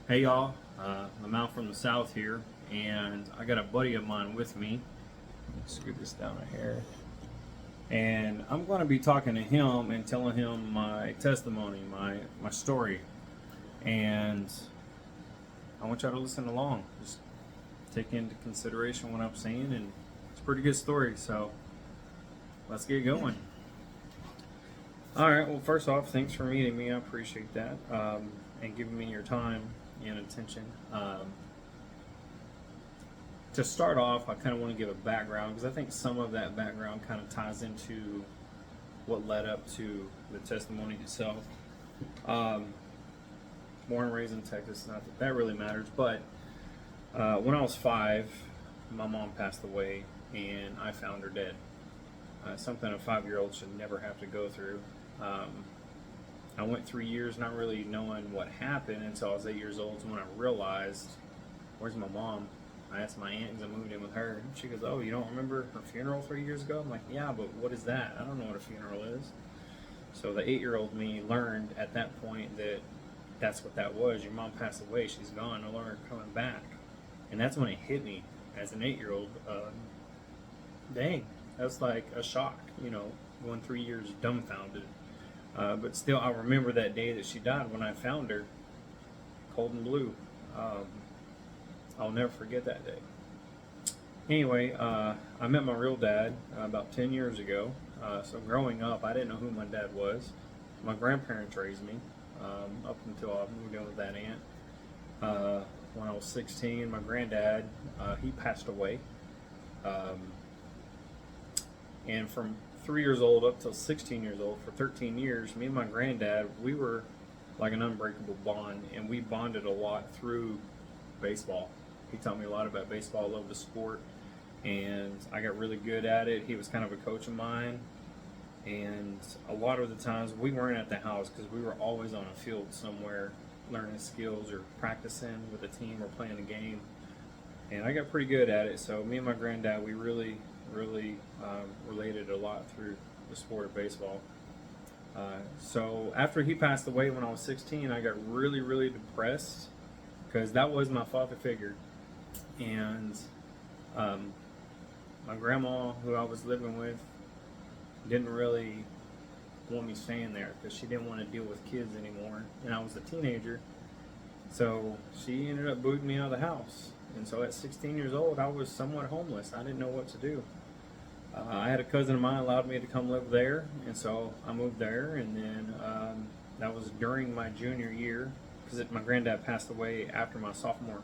Hey y'all, I'm out from the south here, and I got a buddy of mine with me. Scoot this down a hair. And I'm going to be talking to him and telling him my testimony, my story. And I want y'all to listen along. Just take into consideration what I'm saying, and it's a pretty good story, so let's get going. All right, well, first off, thanks for meeting me. I appreciate that, and giving me your time and attention. To start off, I kind of want to give a background because I think some of that background kind of ties into what led up to the testimony itself. Um, Born and raised in Texas, not that that really matters, but when I was 5, my mom passed away and I found her dead. Something a 5-year-old should never have to go through. I went 3 years not really knowing what happened until I was 8 years old. When I realized, where's my mom? I asked my aunt because I moved in with her. She goes, "Oh, you don't remember her funeral 3 years ago?" I'm like, "Yeah, but what is that? I don't know what a funeral is." So the 8-year-old me learned at that point that that's what that was. Your mom passed away. She's gone. No longer coming back. And that's when it hit me as an 8-year-old. Dang, that's like a shock. Going 3 years dumbfounded. But still, I remember that day that she died when I found her, cold and blue. Um, I'll never forget that day. Anyway, I met my real dad about 10 years ago. So growing up, I didn't know who my dad was. My grandparents raised me up until I moved in with that aunt. When I was 16, my granddad, he passed away. Um, and from 3 years old up till 16 years old, for 13 years, me and my granddad, we were like an unbreakable bond, and we bonded a lot through baseball. He taught me a lot about baseball. I love the sport, and I got really good at it. He was kind of a coach of mine, and a lot of the times we weren't at the house because we were always on a field somewhere learning skills or practicing with a team or playing a game, and I got pretty good at it. So me and my granddad, we really related a lot through the sport of baseball. So after he passed away when I was 16, I got really depressed because that was my father figure. And my grandma, who I was living with, didn't really want me staying there because she didn't want to deal with kids anymore. And I was a teenager, so she ended up booting me out of the house. And so at 16 years old, I was somewhat homeless. I didn't know what to do. I had a cousin of mine allowed me to come live there, and so I moved there. And then that was during my junior year because my granddad passed away after my sophomore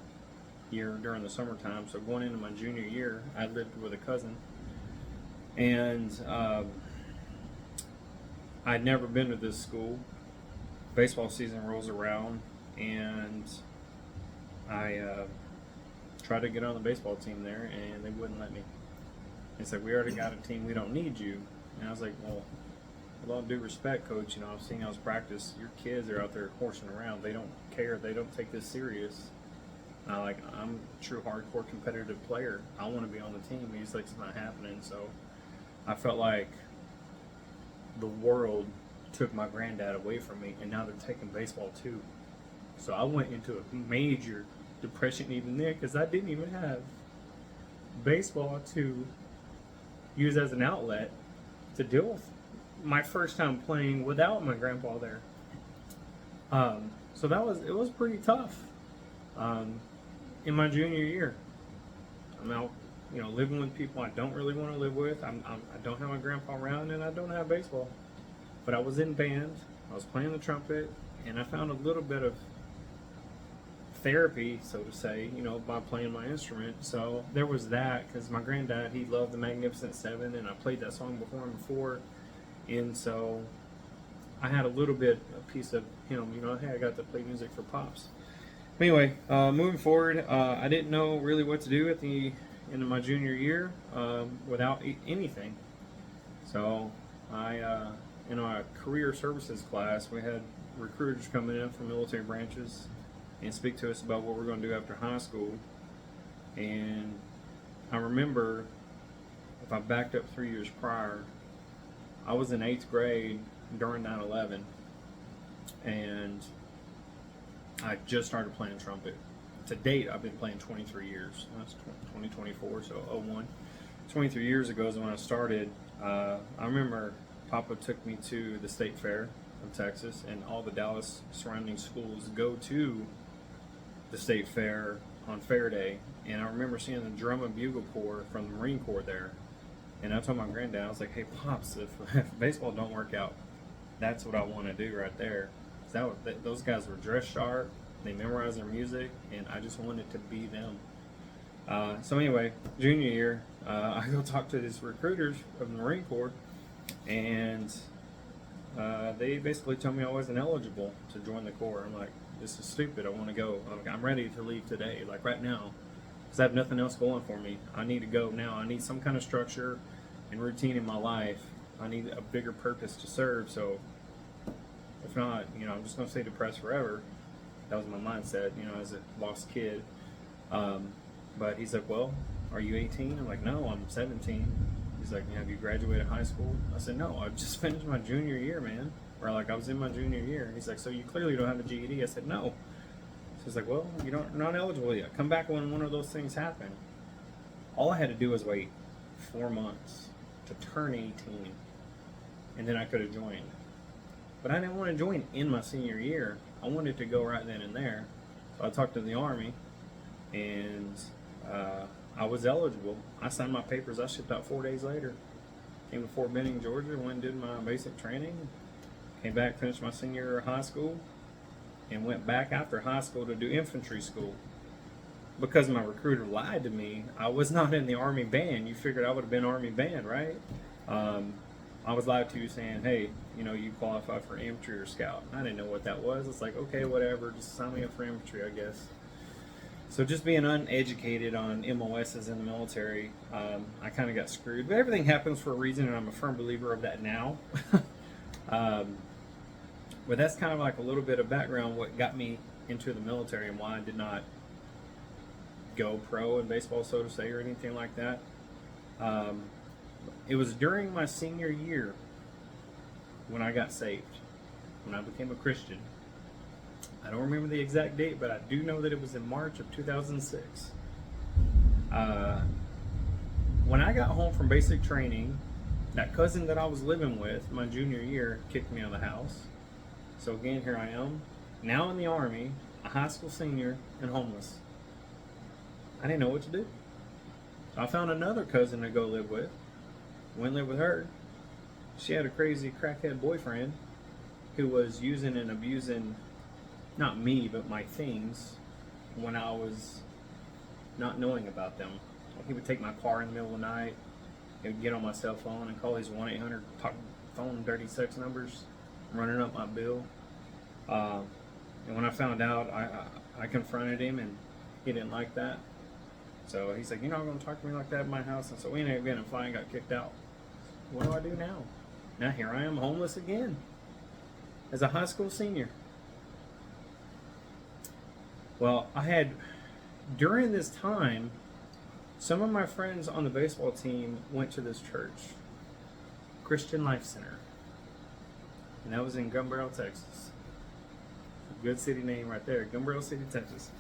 year during the summertime. So going into my junior year, I lived with a cousin, and I'd never been to this school. Baseball season rolls around, and I tried to get on the baseball team there, and they wouldn't let me. They said, "We already got a team. We don't need you." And I was like, "Well, with all due respect, coach, I've seen y'all's practice. Your kids are out there horsing around. They don't care. They don't take this serious. I'm a true hardcore competitive player. I want to be on the team." He's like, "It's not happening." So I felt like the world took my granddad away from me, and now they're taking baseball too. So I went into a major depression even there because I didn't even have baseball to use as an outlet to deal with my first time playing without my grandpa there. So it was pretty tough. In my junior year, I'm out, living with people I don't really want to live with. I don't have my grandpa around, and I don't have baseball. But I was in band. I was playing the trumpet, and I found a little bit of therapy, so to say, by playing my instrument. So there was that because my granddad, he loved the Magnificent Seven, and I played that song before, and so I had a piece of him. Hey, I got to play music for Pops. Anyway, moving forward, I didn't know really what to do at the end of my junior year without anything. So in our career services class, we had recruiters coming in from military branches and speak to us about what we're going to do after high school. And I remember, if I backed up 3 years prior, I was in 8th grade during 9/11, and I just started playing trumpet. To date, I've been playing 23 years. That's 2024, so 01. 23 years ago is when I started. I remember Papa took me to the State Fair of Texas, and all the Dallas surrounding schools go to the State Fair on Fair Day. And I remember seeing the drum and bugle corps from the Marine Corps there. And I told my granddad, I was like, hey, Pops, if baseball don't work out, that's what I want to do right there. Those guys were dressed sharp, they memorized their music, and I just wanted to be them. So anyway, junior year, I go talk to these recruiters of the Marine Corps, and they basically told me I wasn't eligible to join the Corps. I'm like, this is stupid. I want to go. I'm ready to leave today, like right now, because I have nothing else going for me. I need to go now. I need some kind of structure and routine in my life. I need a bigger purpose to serve. So if not, I'm just going to stay depressed forever. That was my mindset, as a lost kid. But he's like, well, are you 18? I'm like, no, I'm 17. He's like, have you graduated high school? I said, no, I just finished my junior year, man. Or like, I was in my junior year. He's like, so you clearly don't have a GED. I said, no. So he's like, well, you're not eligible yet. Come back when one of those things happen. All I had to do was wait 4 months to turn 18, and then I could have joined. But I didn't want to join in my senior year. I wanted to go right then and there. So I talked to the Army, and I was eligible. I signed my papers. I shipped out 4 days later. Came to Fort Benning, Georgia, went and did my basic training. Came back, finished my senior year of high school, and went back after high school to do infantry school. Because my recruiter lied to me, I was not in the Army band. You figured I would have been Army band, right? I was lied to saying, hey, you qualify for infantry or scout. I didn't know what that was. It's like, okay, whatever, just sign me up for infantry, I guess. So just being uneducated on MOSs in the military, I kind of got screwed. But everything happens for a reason, and I'm a firm believer of that now. But that's kind of like a little bit of background what got me into the military and why I did not go pro in baseball, so to say, or anything like that. It was during my senior year when I got saved, when I became a Christian. I don't remember the exact date, but I do know that it was in March of 2006. When I got home from basic training, that cousin that I was living with my junior year kicked me out of the house. So again, here I am, now in the Army, a high school senior, and homeless. I didn't know what to do. I found another cousin to go live with. Went and lived with her. She had a crazy crackhead boyfriend who was using and abusing, not me, but my things when I was not knowing about them. He would take my car in the middle of the night. He would get on my cell phone and call these 1-800 phone dirty sex numbers, running up my bill. And when I found out, I confronted him, and he didn't like that. So he's like, you're not going to talk to me like that in my house. And so we ended up getting a fly and got kicked out. What do I do now? Now here I am, homeless again, as a high school senior. Well, during this time, some of my friends on the baseball team went to this church, Christian Life Center. And that was in Gun Barrel, Texas. Good city name right there, Gun Barrel City, Texas.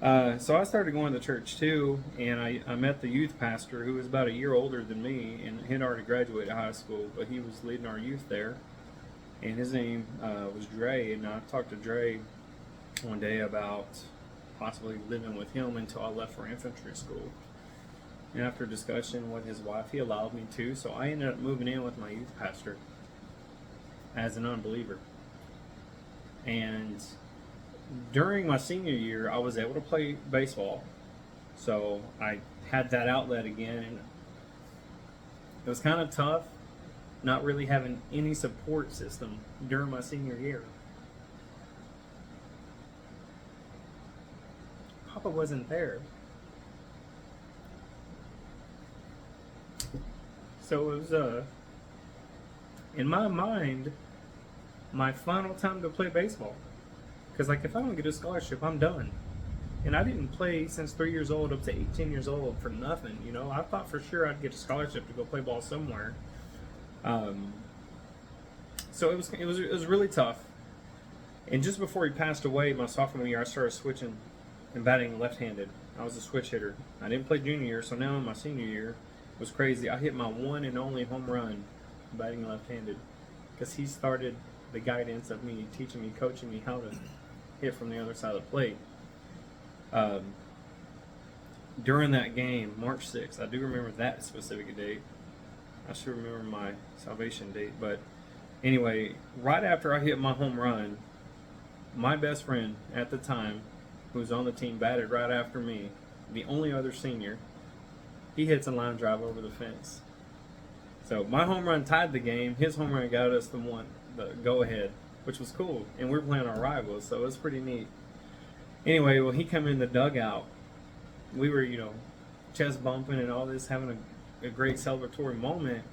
So I started going to church too, and I met the youth pastor who was about a year older than me, and he had already graduated high school, but he was leading our youth there. And his name was Dre, and I talked to Dre one day about possibly living with him until I left for infantry school. And after discussion with his wife, he allowed me to, so I ended up moving in with my youth pastor as an unbeliever. And during my senior year, I was able to play baseball, so I had that outlet again, and it was kind of tough not really having any support system during my senior year. Papa wasn't there. So it was, in my mind, my final time to play baseball. Because, like, if I don't get a scholarship, I'm done. And I didn't play since 3 years old up to 18 years old for nothing, I thought for sure I'd get a scholarship to go play ball somewhere. So it was really tough. And just before he passed away, my sophomore year, I started switching and batting left-handed. I was a switch hitter. I didn't play junior year, so now in my senior year, it was crazy. I hit my one and only home run batting left-handed because he started the guidance of me, teaching me, coaching me how to hit from the other side of the plate. During that game, March 6th, I do remember that specific date. I should remember my salvation date, but anyway, right after I hit my home run, my best friend at the time, who was on the team, batted right after me, the only other senior. He hits a line drive over the fence. So my home run tied the game. His home run got us the go ahead, which was cool. And we're playing our rivals, so it was pretty neat. Anyway, well, he come in the dugout. We were, chest bumping and all this, having a great celebratory moment.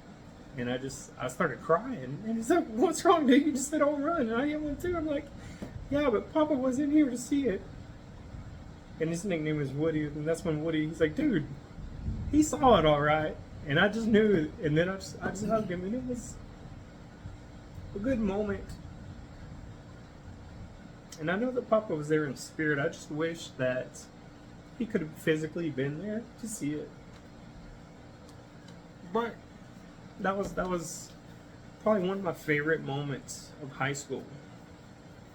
And I started crying. And he's like, "What's wrong, dude? You just hit a home run." And I hit one too. I'm like, "Yeah, but Papa was in here to see it." And his nickname is Woody. And that's when he's like, "Dude, he saw it all right." And I just knew. And then I just hugged him. And it was a good moment. And I know that Papa was there in spirit. I just wish that he could have physically been there to see it. But that was probably one of my favorite moments of high school.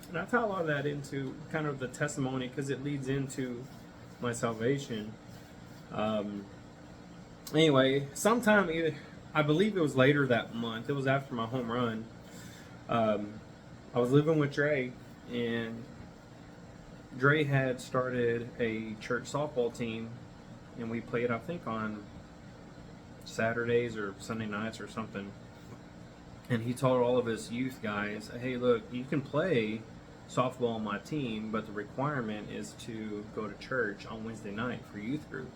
And I tie a lot of that into kind of the testimony because it leads into my salvation. Anyway, sometime I believe it was later that month. It was after my home run. I was living with Dre, and Dre had started a church softball team, and we played, I think, on Saturdays or Sunday nights or something. And he told all of his youth guys, "Hey, look, you can play softball on my team, but the requirement is to go to church on Wednesday night for youth group."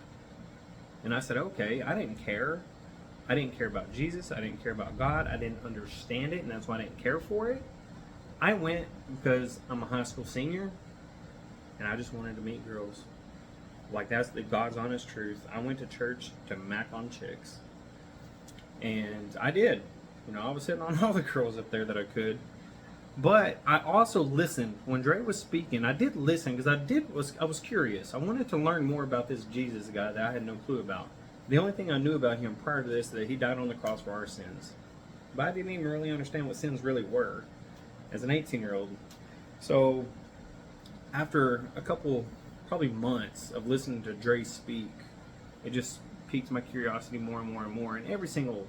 And I said, okay. I didn't care. I didn't care about Jesus. I didn't care about God. I didn't understand it, and that's why I didn't care for it. I went because I'm a high school senior, and I just wanted to meet girls. Like, that's the God's honest truth. I went to church to mac on chicks. And I did. I was hitting on all the girls up there that I could. But I also listened. When Dre was speaking, I did listen because I was curious. I wanted to learn more about this Jesus guy that I had no clue about. The only thing I knew about him prior to this is that he died on the cross for our sins. But I didn't even really understand what sins really were as an 18-year-old. So after a couple, probably months of listening to Dre speak, it just piqued my curiosity more and more and more. And every single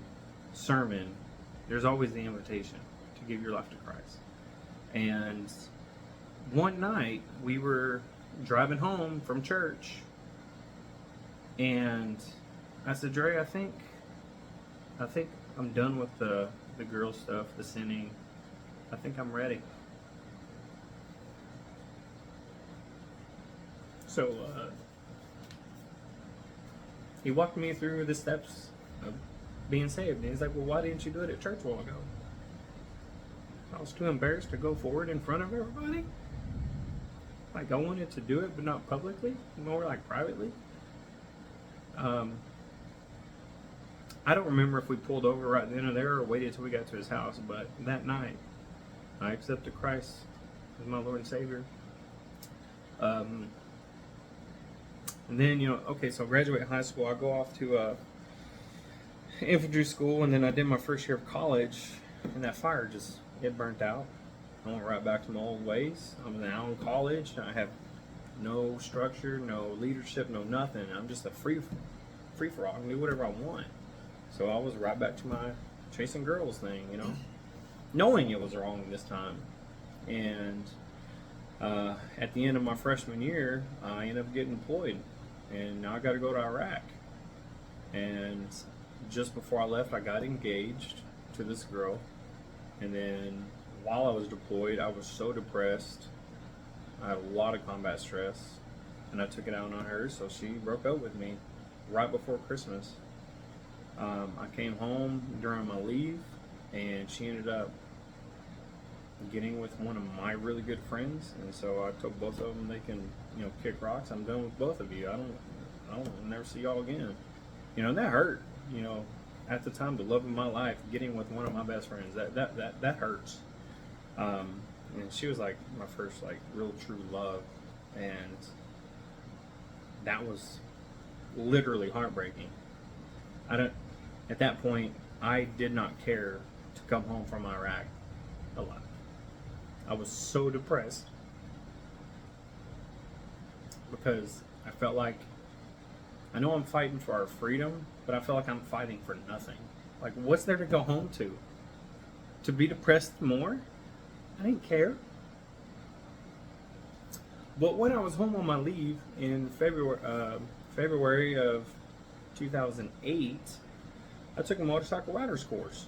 sermon, there's always the invitation to give your life to Christ. And one night we were driving home from church, and I said, "Dre, I think I'm done with the girl stuff, the sinning. I think I'm ready." So he walked me through the steps of being saved, and he's like, "Well, why didn't you do it at church a while ago?" I was too embarrassed to go forward in front of everybody. Like, I wanted to do it, but not publicly, more like privately. I don't remember if we pulled over right then or there or waited till we got to his house, but that night, I accepted Christ as my Lord and Savior. And then, so I graduate high school. I go off to infantry school, and then I did my first year of college, and that fire it burnt out. I went right back to my old ways. I'm now in college. I have no structure, no leadership, no nothing. I'm just a free for all. I can do whatever I want. So I was right back to my chasing girls thing, knowing it was wrong this time. And at the end of my freshman year, I ended up getting deployed, and now I got to go to Iraq. And just before I left, I got engaged to this girl. And then while I was deployed, I was so depressed. I had a lot of combat stress, and I took it out on her, so she broke up with me right before Christmas. I came home during my leave, and she ended up getting with one of my really good friends, and so I told both of them they can, kick rocks. I'm done with both of you. I don't never see y'all again. And that hurt. At the time, the love of my life, getting with one of my best friends, that hurts. and she was like my first like real true love, and that was literally heartbreaking. I don't. At that point, I did not care to come home from Iraq alive. I was so depressed because I felt like I know I'm fighting for our freedom, but I feel like I'm fighting for nothing. Like, what's there to go home to? To be depressed more? I didn't care. But when I was home on my leave in February of 2008, I took a motorcycle rider's course.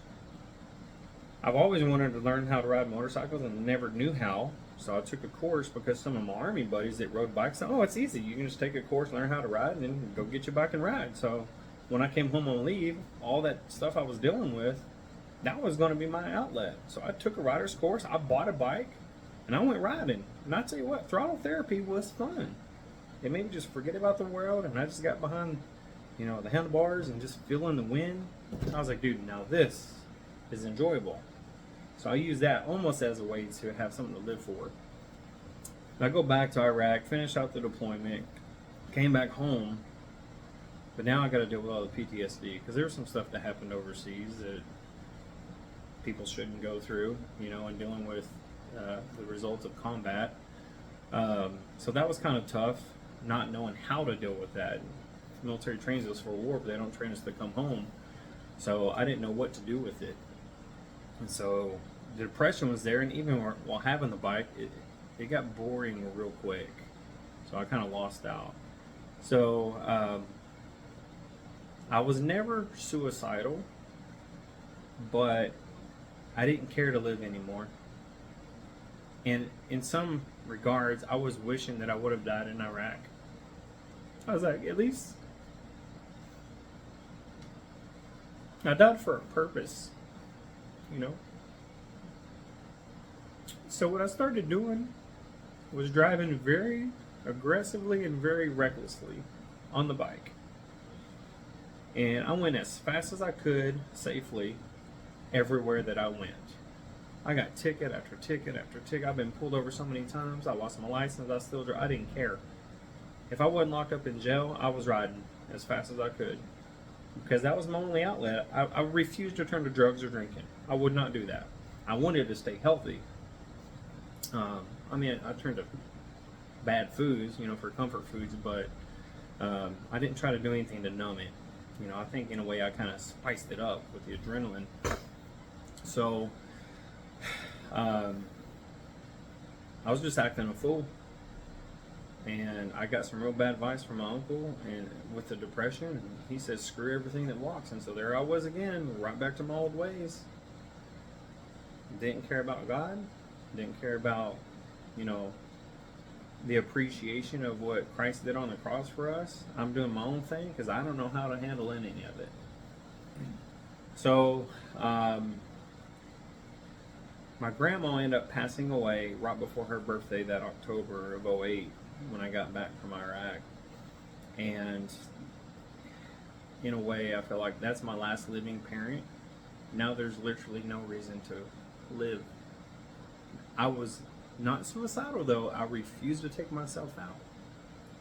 I've always wanted to learn how to ride motorcycles and never knew how. So I took a course because some of my Army buddies that rode bikes said, oh, it's easy. You can just take a course, learn how to ride, and then go get your bike and ride. So when I came home on leave, all that stuff I was dealing with, that was going to be my outlet. So I took a rider's course, I bought a bike, and I went riding. And I tell you what, throttle therapy was fun. It made me just forget about the world, and I just got behind, the handlebars and just feeling the wind. I was like, dude, now this is enjoyable. So I use that almost as a way to have something to live for. I go back to Iraq, finish out the deployment, came back home, but now I got to deal with all the PTSD because there's some stuff that happened overseas that people shouldn't go through, and dealing with the results of combat. So that was kind of tough, not knowing how to deal with that. The military trains us for war, but they don't train us to come home. So I didn't know what to do with it. And so the depression was there, and even while having the bike, it got boring real quick. So I kind of lost out. So I was never suicidal, but I didn't care to live anymore. And in some regards, I was wishing that I would have died in Iraq. I was like, at least I died for a purpose, So what I started doing was driving very aggressively and very recklessly on the bike. And I went as fast as I could safely everywhere that I went. I got ticket after ticket after ticket. I've been pulled over so many times. I lost my license. I still drive. I didn't care. If I wasn't locked up in jail, I was riding as fast as I could because that was my only outlet. I refused to turn to drugs or drinking. I would not do that. I wanted to stay healthy. I turned to bad foods, for comfort foods, but I didn't try to do anything to numb it. I think in a way I kind of spiced it up with the adrenaline. So I was just acting a fool. And I got some real bad advice from my uncle and with the depression. And he says, screw everything that walks. And so there I was again, right back to my old ways. Didn't care about God. Didn't care about, the appreciation of what Christ did on the cross for us. I'm doing my own thing because I don't know how to handle any of it. So my grandma ended up passing away right before her birthday that October of 2008 when I got back from Iraq. And in a way, I feel like that's my last living parent. Now there's literally no reason to live. I was not suicidal though. I refused to take myself out.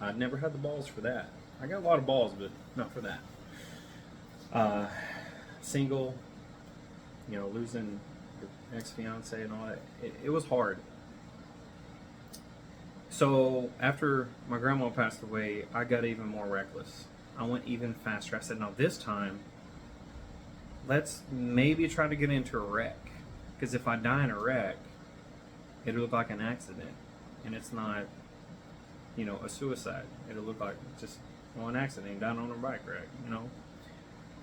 I never had the balls for that. I got a lot of balls, but not for that. Single, losing your ex-fiance and all that. It was hard. So after my grandma passed away, I got even more reckless. I went even faster. I said, now this time, let's maybe try to get into a wreck. Because if I die in a wreck, it'll look like an accident. And it's not, a suicide. It'll look like just an accident, down on a bike wreck,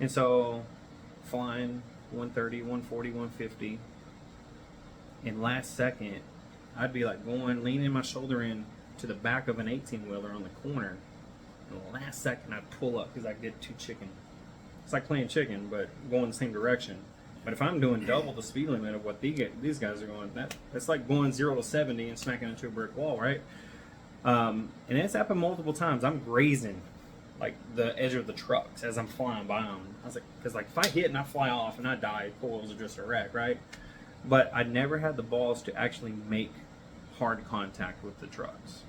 And so, flying 130, 140, 150, and last second, I'd be like leaning my shoulder in to the back of an 18-wheeler on the corner. And the last second, I'd pull up because I get too chicken. It's like playing chicken, but going the same direction. But if I'm doing double the speed limit of what these guys are going, that's like going 0 to 70 and smacking into a brick wall, right? And it's happened multiple times. I'm grazing like the edge of the trucks as I'm flying by them. I was like, because if I hit and I fly off and I die, coils are just a wreck, right? but I never had the balls to actually make hard contact with the trucks.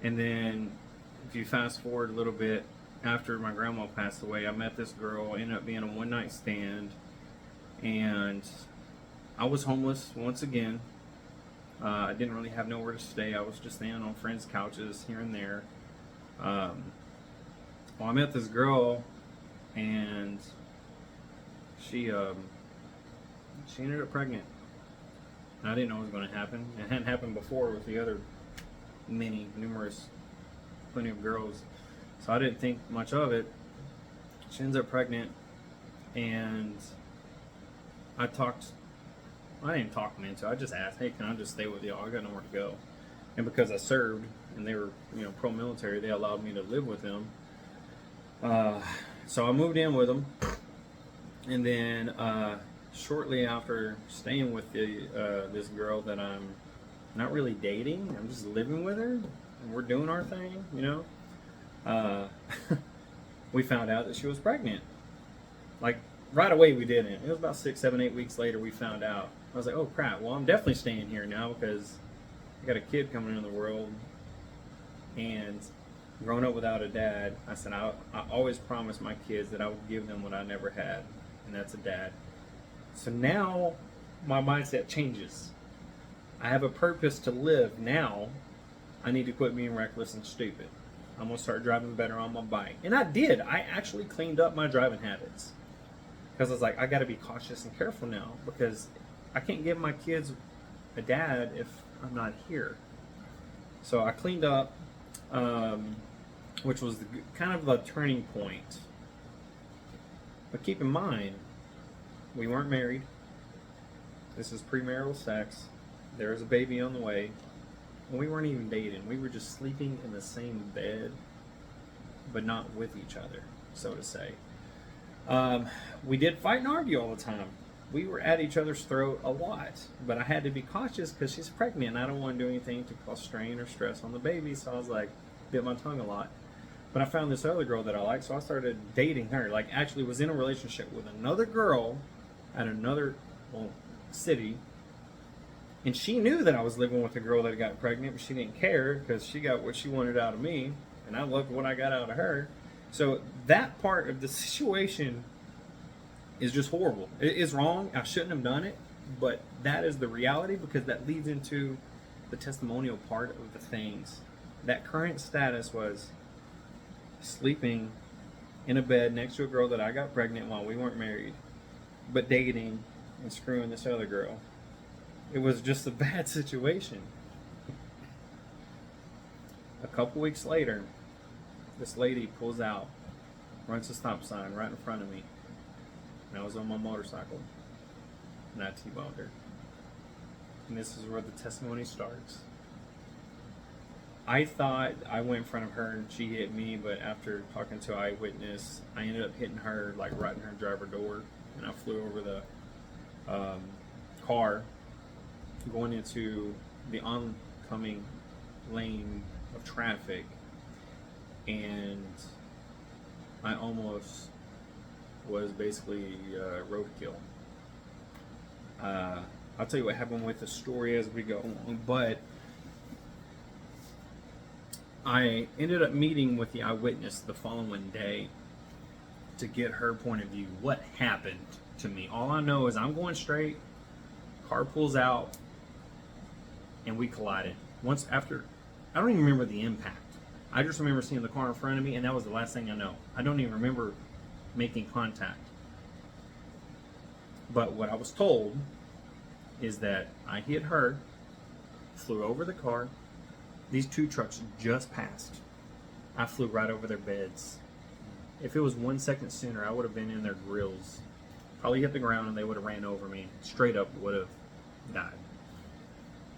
And then, if you fast forward a little bit, after my grandma passed away, I met this girl, ended up being a one night stand, and I was homeless once again. I didn't really have nowhere to stay. I was just staying on friends' couches here and there. Well, I met this girl, and she ended up pregnant. And I didn't know it was going to happen. It hadn't happened before with the other plenty of girls. So I didn't think much of it. She ends up pregnant, and I didn't talk them into it. I just asked, hey, can I just stay with y'all? I got nowhere to go. And because I served, and they were, pro-military, they allowed me to live with them. So I moved in with them. And then shortly after staying with this girl that I'm not really dating, I'm just living with her, and we're doing our thing, we found out that she was pregnant. Like, right away we didn't. It was about 6, 7, 8 weeks later we found out. I was like, oh crap, well, I'm definitely staying here now because I got a kid coming into the world, and growing up without a dad, I said I always promised my kids that I would give them what I never had, and that's a dad. So now my mindset changes. I have a purpose to live now. I need to quit being reckless and stupid. I'm going to start driving better on my bike. And I did. I actually cleaned up my driving habits. Because I was like, I got to be cautious and careful now. Because I can't give my kids a dad if I'm not here. So I cleaned up, which was kind of the turning point. But keep in mind, we weren't married. This is premarital sex. There was a baby on the way. And we weren't even dating. We were just sleeping in the same bed, but not with each other, so to say. We did fight and argue all the time. We were at each other's throat a lot, but I had to be cautious because she's pregnant and I don't want to do anything to cause strain or stress on the baby, so I was like, bit my tongue a lot. But I found this other girl that I liked, so I started dating her. Like, actually was in a relationship with another girl at another city. And she knew that I was living with a girl that got pregnant, but she didn't care because she got what she wanted out of me, and I loved what I got out of her. So that part of the situation is just horrible. It is wrong. I shouldn't have done it, but that is the reality because that leads into the testimonial part of the things. That current status was sleeping in a bed next to a girl that I got pregnant while we weren't married, but dating and screwing this other girl. It was just a bad situation. A couple weeks later, this lady pulls out, runs a stop sign right in front of me, and I was on my motorcycle, and I T-boned her. And this is where the testimony starts. I thought I went in front of her and she hit me, but after talking to an eyewitness, I ended up hitting her like right in her driver door, and I flew over the car, going into the oncoming lane of traffic, and I almost was basically roadkill. I'll tell you what happened with the story as we go along, but I ended up meeting with the eyewitness the following day to get her point of view. What happened to me? All I know is I'm going straight, car pulls out, and we collided. Once after, I don't even remember the impact. I just remember seeing the car in front of me, and that was the last thing I know. I don't even remember making contact. But what I was told is that I hit her, flew over the car. These two trucks just passed. I flew right over their beds. If it was 1 second sooner, I would have been in their grills. Probably hit the ground and they would have ran over me. Straight up would have died.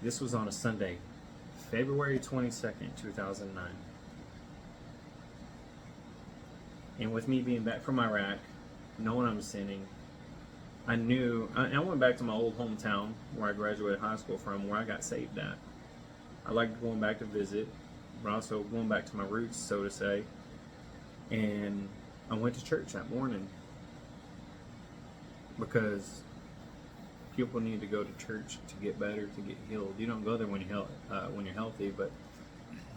This was on a Sunday, February 22nd, 2009. And with me being back from Iraq, knowing I'm sinning, I went back to my old hometown where I graduated high school from, where I got saved at. I liked going back to visit, but also going back to my roots, so to say. And I went to church that morning because people need to go to church to get better, to get healed. You don't go there when you're healthy, but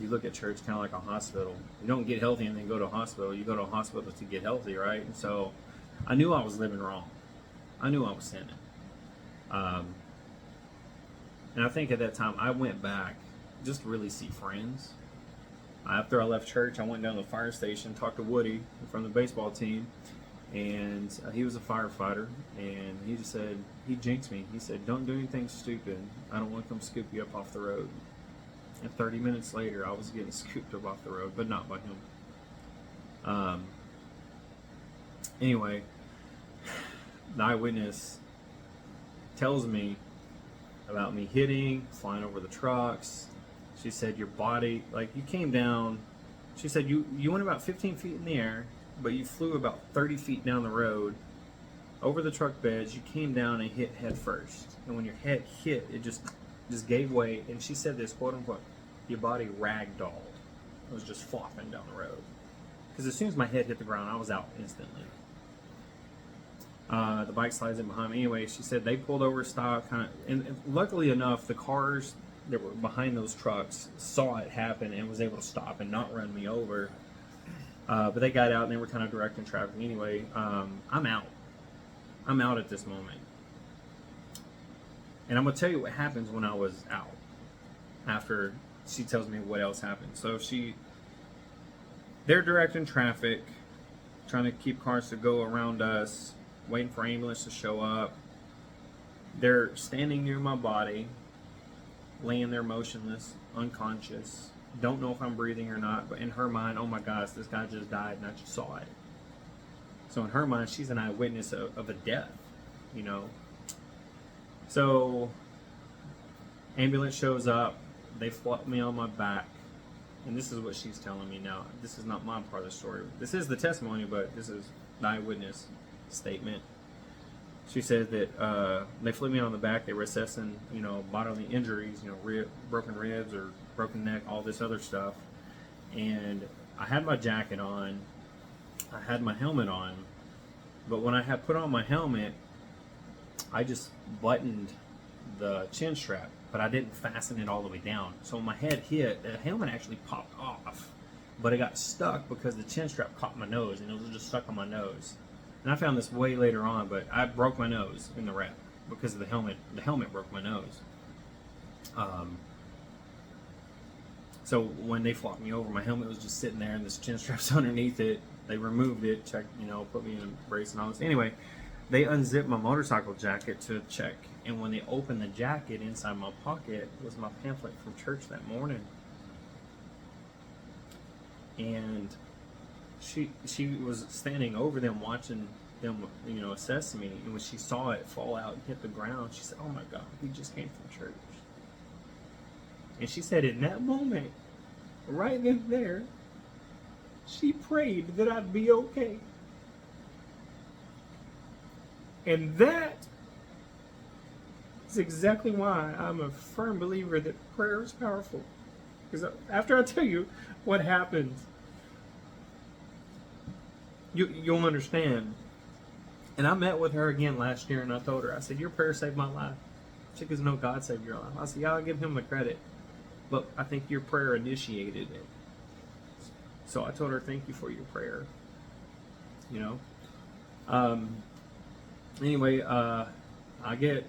you look at church kind of like a hospital. You don't get healthy and then go to a hospital. You go to a hospital to get healthy, right? And so I knew I was living wrong. I knew I was sinning. And I think at that time I went back just to really see friends. After I left church, I went down to the fire station, talked to Woody from the baseball team, and he was a firefighter, and he just said, he jinxed me. He said, don't do anything stupid. I don't want to come scoop you up off the road. And 30 minutes later, I was getting scooped up off the road, but not by him. Anyway, the eyewitness tells me about me hitting, flying over the trucks. She said, your body, like you came down, she said, you went about 15 feet in the air, but you flew about 30 feet down the road over the truck beds. You came down and hit head first. And when your head hit, it just gave way. And she said this, quote unquote, your body ragdolled. It was just flopping down the road. Because as soon as my head hit the ground, I was out instantly. The bike slides in behind me. Anyway, she said they pulled over, stopped, and luckily enough, the cars that were behind those trucks saw it happen and was able to stop and not run me over. But they got out and they were kind of directing traffic. Anyway, I'm out. I'm out at this moment. And I'm going to tell you what happens when I was out after she tells me what else happened. So they're directing traffic, trying to keep cars to go around us, waiting for ambulance to show up. They're standing near my body, laying there motionless, unconscious. Don't know if I'm breathing or not, but in her mind, oh my gosh, this guy just died and I just saw it. So in her mind, she's an eyewitness of a death, you know. So ambulance shows up, they flop me on my back, and this is what she's telling me now. This is not my part of the story. This is the testimony, but this is the eyewitness statement. She said that they flew me on the back. They were assessing, you know, bodily injuries, you know, broken ribs or broken neck, all this other stuff. And I had my jacket on. I had my helmet on. But when I had put on my helmet, I just buttoned the chin strap, but I didn't fasten it all the way down. So when my head hit, the helmet actually popped off, but it got stuck because the chin strap caught my nose, and it was just stuck on my nose. And I found this way later on, but I broke my nose in the wreck because of the helmet. The helmet broke my nose. So when they flopped me over, my helmet was just sitting there, and this chin strap's underneath it. They removed it, checked, you know, put me in a brace and all this. Anyway, they unzipped my motorcycle jacket to check, and when they opened the jacket, inside my pocket was my pamphlet from church that morning. And she was standing over them, watching them, you know, assess me. And when she saw it fall out and hit the ground, she said, "Oh my God, he just came from church." And she said, in that moment, right then and there, she prayed that I'd be okay. And that is exactly why I'm a firm believer that prayer is powerful. Because after I tell you what happened, you'll understand. And I met with her again last year, and I told her, I said, your prayer saved my life. She goes, no, God saved your life. I said, yeah, I'll give him the credit, but I think your prayer initiated it. So I told her, thank you for your prayer. You know? Anyway, I get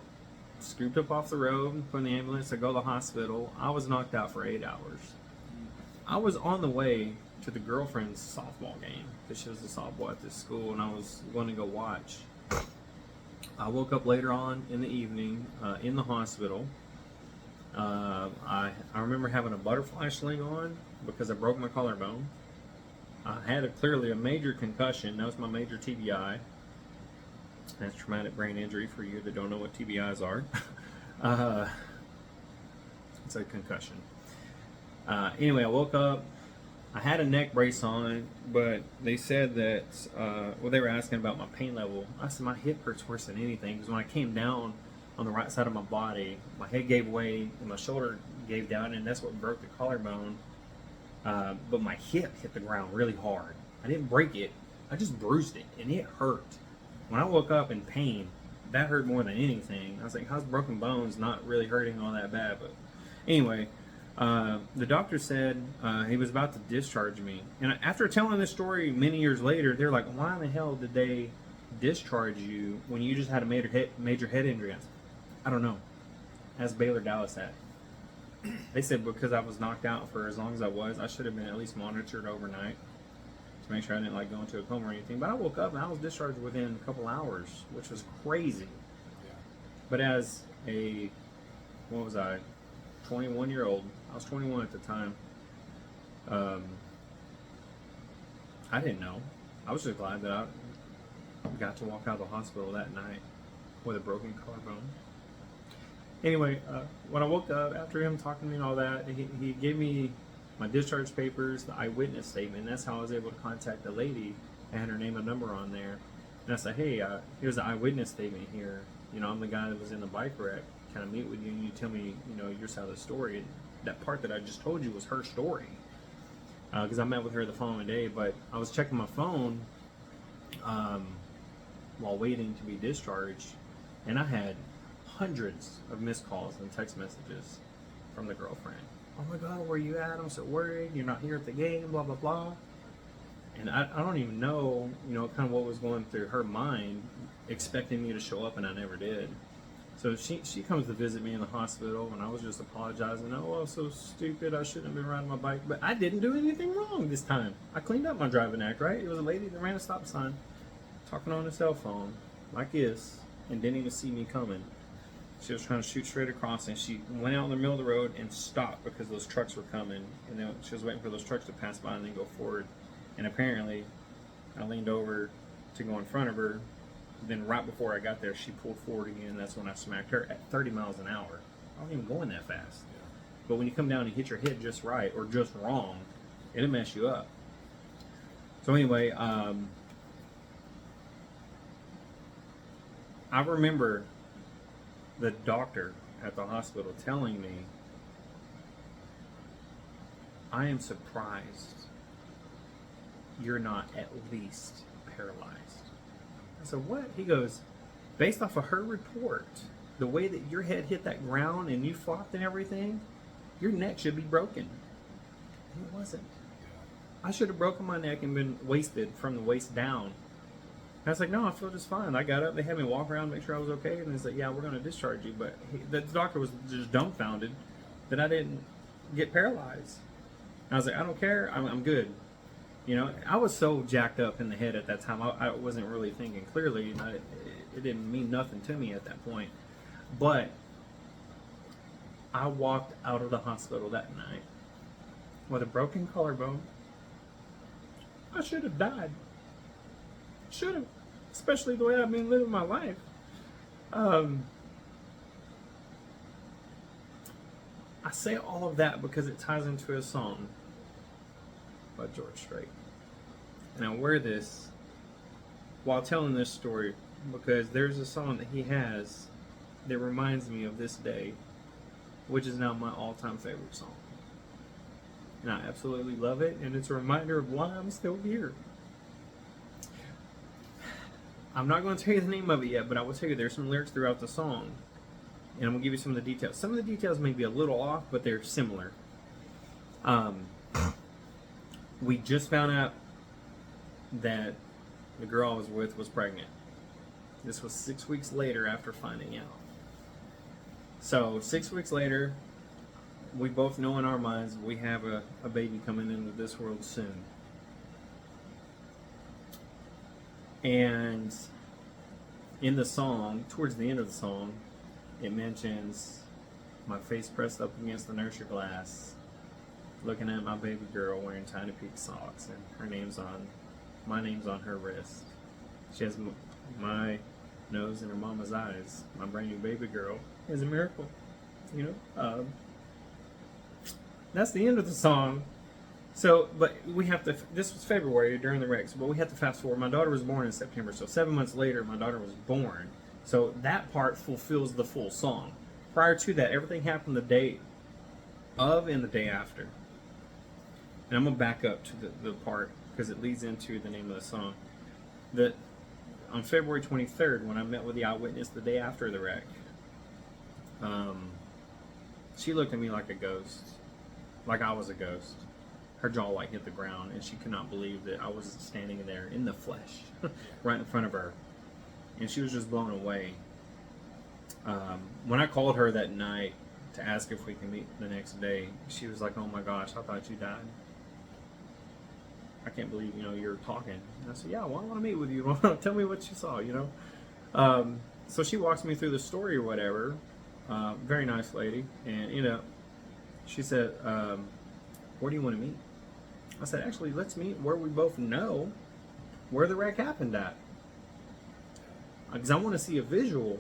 scooped up off the road, put in the ambulance, I go to the hospital. I was knocked out for 8 hours. I was on the way to the girlfriend's softball game, because she was a softball at this school, and I was going to go watch. I woke up later on in the evening in the hospital. I remember having a butterfly sling on because I broke my collarbone. I had clearly a major concussion. That was my major TBI. That's traumatic brain injury for you that don't know what TBIs are. It's a concussion. Anyway, I woke up. I had a neck brace on, but they said that, well, they were asking about my pain level. I said my hip hurts worse than anything, because when I came down on the right side of my body, my head gave way and my shoulder gave down, and that's what broke the collarbone. But my hip hit the ground really hard. I didn't break it. I just bruised it, and it hurt. When I woke up in pain, that hurt more than anything. I was like, how's broken bones not really hurting all that bad? But anyway, the doctor said he was about to discharge me. And after telling this story many years later, they're like, why in the hell did they discharge you when you just had a major head injury? I don't know. Ask Baylor Dallas that. They said because I was knocked out for as long as I was, I should have been at least monitored overnight to make sure I didn't like go into a coma or anything. But I woke up and I was discharged within a couple hours, which was crazy. Yeah. But as a, what was I, 21-year-old, I was 21 at the time. I didn't know. I was just glad that I got to walk out of the hospital that night with a broken collarbone. Anyway, when I woke up after him talking to me and all that, he gave me my discharge papers, the eyewitness statement. That's how I was able to contact the lady. I had her name and number on there. And I said, hey, here's the eyewitness statement here. You know, I'm the guy that was in the bike wreck. Can I meet with you and you tell me, you know, your side of the story? And that part that I just told you was her story. Because I met with her the following day. But I was checking my phone while waiting to be discharged. And I had hundreds of missed calls and text messages from the girlfriend. Oh my God, where you at? I'm so worried. You're not here at the game, blah, blah, blah. And I don't even know, you know, kind of what was going through her mind, expecting me to show up, and I never did. So she comes to visit me in the hospital, and I was just apologizing. Oh, I was so stupid. I shouldn't have been riding my bike. But I didn't do anything wrong this time. I cleaned up my driving act, right? It was a lady that ran a stop sign, talking on her cell phone, like this, and didn't even see me coming. She was trying to shoot straight across, and she went out in the middle of the road and stopped because those trucks were coming. And then she was waiting for those trucks to pass by and then go forward. And apparently, I leaned over to go in front of her. Then right before I got there, she pulled forward again. That's when I smacked her at 30 miles an hour. I wasn't even going that fast. Yeah. But when you come down and hit your head just right or just wrong, it'll mess you up. So anyway, I remember the doctor at the hospital telling me, I am surprised you're not at least paralyzed. I said, what? He goes, based off of her report, the way that your head hit that ground and you flopped and everything, your neck should be broken. And it wasn't. I should have broken my neck and been wasted from the waist down. And I was like, no, I feel just fine. I got up, they had me walk around, make sure I was okay, and they said, yeah, we're going to discharge you. But the doctor was just dumbfounded that I didn't get paralyzed. And I was like, I don't care, I'm good. You know, I was so jacked up in the head at that time, I wasn't really thinking clearly. It didn't mean nothing to me at that point. But I walked out of the hospital that night with a broken collarbone. I should have died. Should have. Especially the way I've been living my life. I say all of that because it ties into a song by George Strait. And I wear this while telling this story because there's a song that he has that reminds me of this day, which is now my all-time favorite song. And I absolutely love it, and it's a reminder of why I'm still here. I'm not going to tell you the name of it yet, but I will tell you there's some lyrics throughout the song, and I'm going to give you some of the details. Some of the details may be a little off, but they're similar. We just found out that the girl I was with was pregnant. This was 6 weeks later after finding out. So 6 weeks later, we both know in our minds we have a baby coming into this world soon. And in the song, towards the end of the song, it mentions my face pressed up against the nursery glass, looking at my baby girl wearing tiny pink socks, and my name's on her wrist. She has my nose in her mama's eyes. My brand new baby girl is a miracle, you know. That's the end of the song. So, but we have to. This was February during the wrecks, but we have to fast forward. My daughter was born in September, so 7 months later, my daughter was born. So that part fulfills the full song. Prior to that, everything happened the day of and the day after. And I'm gonna back up to the part because it leads into the name of the song. That on February 23rd, when I met with the eyewitness the day after the wreck, she looked at me like a ghost, like I was a ghost. Her jaw like hit the ground, and she could not believe that I was standing there in the flesh, right in front of her, and she was just blown away. When I called her that night to ask if we can meet the next day, she was like, "Oh my gosh, I thought you died. I can't believe, you're talking." And I said, "Yeah, well, I want to meet with you. Tell me what you saw, So she walks me through the story or whatever. Very nice lady. And, she said, "Where do you want to meet?" I said, "Actually, let's meet where we both know where the wreck happened at. Because I want to see a visual."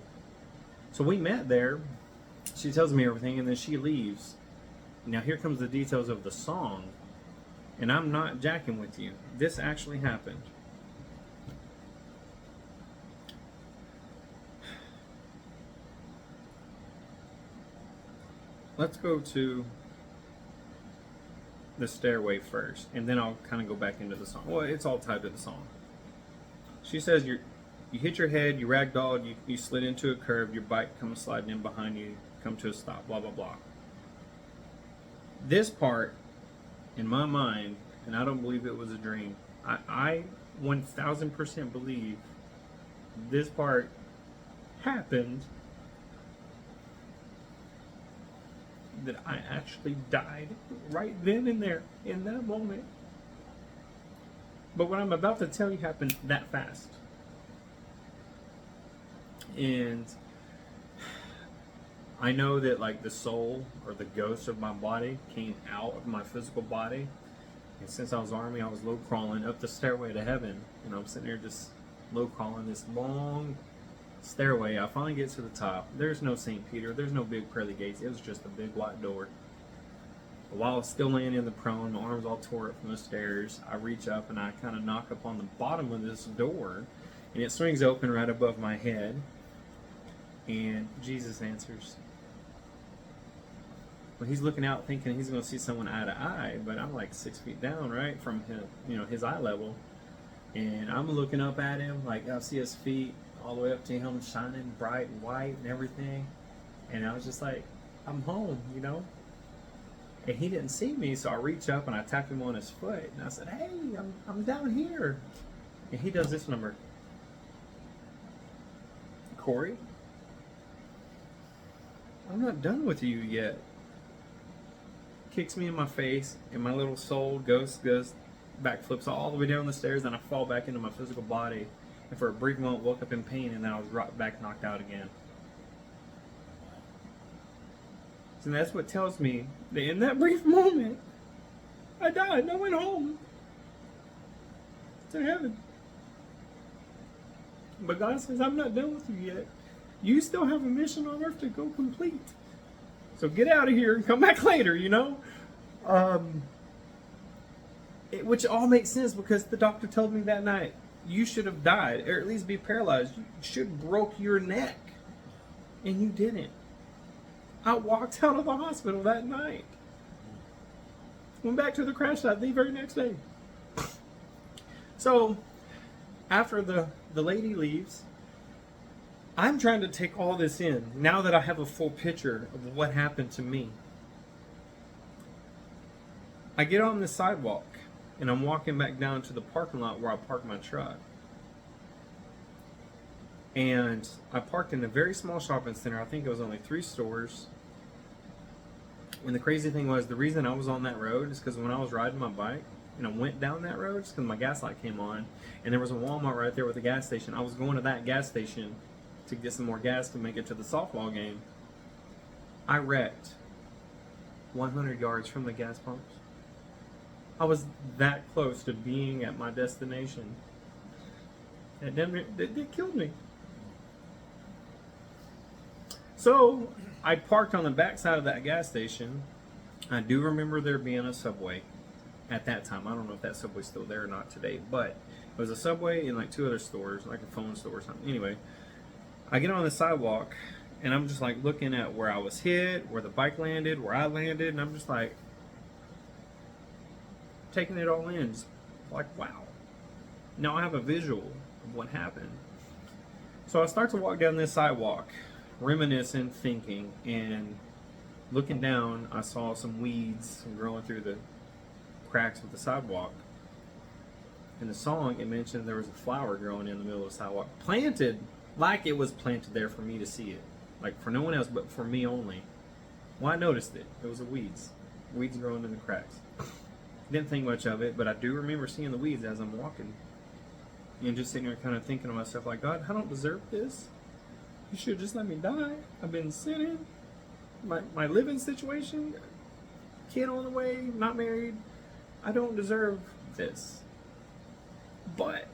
So we met there. She tells me everything, and then she leaves. Now here comes the details of the song. And I'm not jacking with you. This actually happened. Let's go to the stairway first, and then I'll kind of go back into the song. Well, it's all tied to the song. She says you hit your head, you ragdolled, you slid into a curve, your bike comes sliding in behind you, come to a stop, blah, blah, blah. This part, in my mind, and I don't believe it was a dream, I 1000% believe this part happened, that I actually died right then and there, in that moment. But what I'm about to tell you happened that fast. And I know that like the soul or the ghost of my body came out of my physical body. And since I was Army, I was low crawling up the stairway to heaven. And I'm sitting there just low crawling this long stairway. I finally get to the top. There's no St. Peter. There's no big pearly gates. It was just a big white door. While I was still laying in the prone, my arms all tore up from the stairs, I reach up and I kind of knock up on the bottom of this door. And it swings open right above my head. And Jesus answers. Well, he's looking out thinking he's going to see someone eye to eye, but I'm like 6 feet down, right, from him, his eye level. And I'm looking up at him, like I see his feet all the way up to him, shining bright white and everything. And I was just like, I'm home, And he didn't see me, so I reach up and I tap him on his foot. And I said, "Hey, I'm down here." And he does this number. "Corey, I'm not done with you yet." Kicks me in my face, and my little soul ghost goes backflips all the way down the stairs, and I fall back into my physical body. And for a brief moment, woke up in pain, and then I was right back knocked out again. So that's what tells me that in that brief moment, I died and I went home to heaven. But God says, "I'm not done with you yet. You still have a mission on earth to go complete. So get out of here and come back later," Which all makes sense because the doctor told me that night, you should have died, or at least be paralyzed. You should have broke your neck. And you didn't. I walked out of the hospital that night. Went back to the crash site the very next day. So, after the lady leaves, I'm trying to take all this in now that I have a full picture of what happened to me. I get on the sidewalk and I'm walking back down to the parking lot where I parked my truck. And I parked in a very small shopping center. I think it was only 3 stores. And the crazy thing was, the reason I was on that road is because when I was riding my bike and I went down that road, it's because my gas light came on and there was a Walmart right there with a gas station. I was going to that gas station to get some more gas to make it to the softball game. I wrecked 100 yards from the gas pumps. I was that close to being at my destination. And it killed me. So I parked on the backside of that gas station. I do remember there being a Subway at that time. I don't know if that Subway's still there or not today, but it was a Subway and like 2 other stores, like a phone store or something. Anyway, I get on the sidewalk and I'm just like looking at where I was hit, where the bike landed, where I landed, and I'm just like taking it all in. Just like, wow. Now I have a visual of what happened. So I start to walk down this sidewalk, reminiscing, thinking, and looking down, I saw some weeds growing through the cracks of the sidewalk. In the song, it mentioned there was a flower growing in the middle of the sidewalk, planted like it was planted there for me to see it, like for no one else but for me only. Well, I noticed it. It was a weeds growing in the cracks. Didn't think much of it, but I do remember seeing the weeds as I'm walking, and just sitting there kind of thinking to myself, like, God, I don't deserve this. You should just let me die. I've been sinning. My living situation, kid on the way, not married. I don't deserve this. But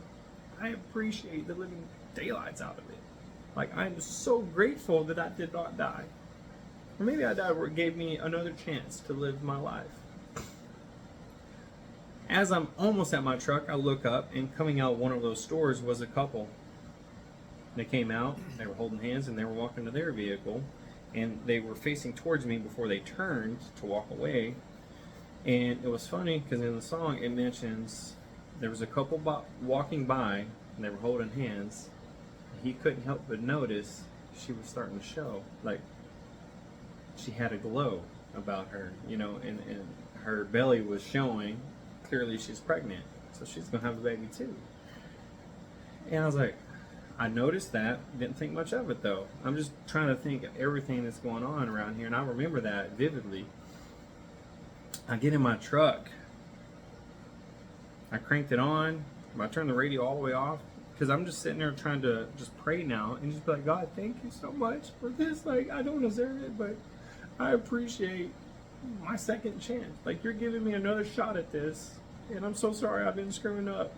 I appreciate the living daylights out of it. Like, I'm so grateful that I did not die. Or maybe I died where it gave me another chance to live my life. As I'm almost at my truck, I look up, and coming out of one of those stores was a couple. They came out, they were holding hands, and they were walking to their vehicle. And they were facing towards me before they turned to walk away. And it was funny because in the song it mentions there was a couple walking by and they were holding hands. He couldn't help but notice she was starting to show, like she had a glow about her, and her belly was showing. Clearly she's pregnant, so she's gonna have a baby too. And I was like, I noticed that, didn't think much of it though. I'm just trying to think of everything that's going on around here, and I remember that vividly. I get in my truck, I cranked it on, I turned the radio all the way off, because I'm just sitting there trying to just pray now, and just be like, God, thank you so much for this. Like, I don't deserve it, but I appreciate my second chance. Like, you're giving me another shot at this, and I'm so sorry I've been screwing up.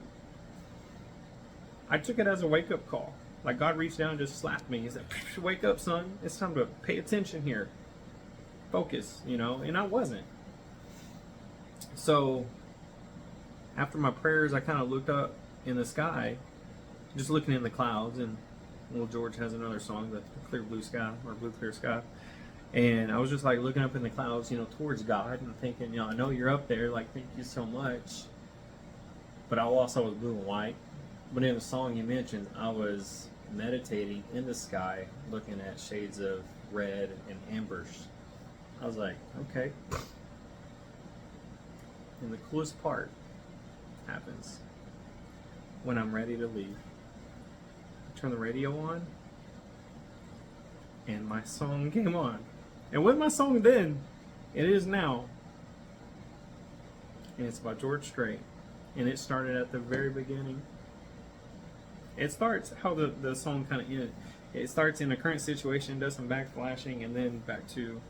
I took it as a wake-up call. Like, God reached down and just slapped me. He said, wake up, son. It's time to pay attention here. Focus, and I wasn't. So, after my prayers, I kind of looked up in the sky, just looking in the clouds, and Little George has another song, the Clear Blue Sky, or Blue Clear Sky. And I was just like looking up in the clouds, towards God, and thinking, I know you're up there, like, thank you so much. But I also was blue and white. But in the song you mentioned, I was meditating in the sky, looking at shades of red and ambers. I was like, okay. And the coolest part happens when I'm ready to leave. I turn the radio on, and my song came on. And with my song then, it is now. And it's by George Strait. And it started at the very beginning. It starts how the song kind of ends. It starts in a current situation, does some backflashing, and then back to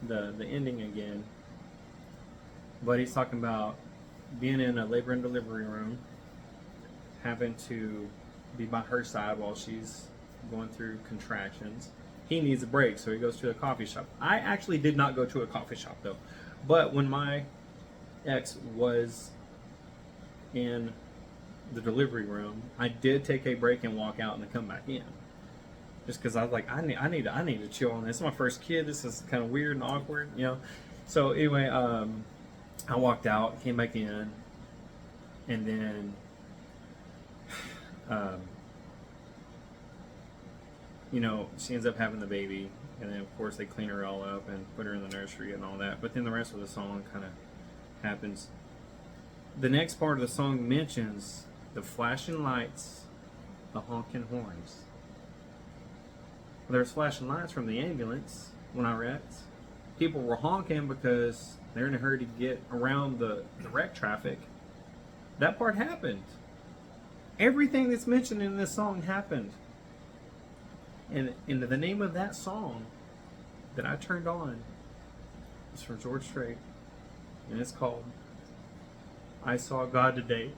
the ending again. But he's talking about being in a labor and delivery room, having to be by her side while she's going through contractions. He needs a break, so he goes to a coffee shop. I actually did not go to a coffee shop though. But when my ex was in the delivery room, I did take a break and walk out and then come back in, just because I was like, I need to chill on this. It's my first kid. This is kind of weird and awkward, So anyway, I walked out, came back in, and then she ends up having the baby, and then of course they clean her all up and put her in the nursery and all that. But then the rest of the song kind of happens. The next part of the song mentions the flashing lights, the honking horns. There's flashing lights from the ambulance when I wrecked. People were honking because they're in a hurry to get around the wreck traffic. That part happened. Everything that's mentioned in this song happened. And the name of that song that I turned on is from George Strait, and it's called I Saw God Today.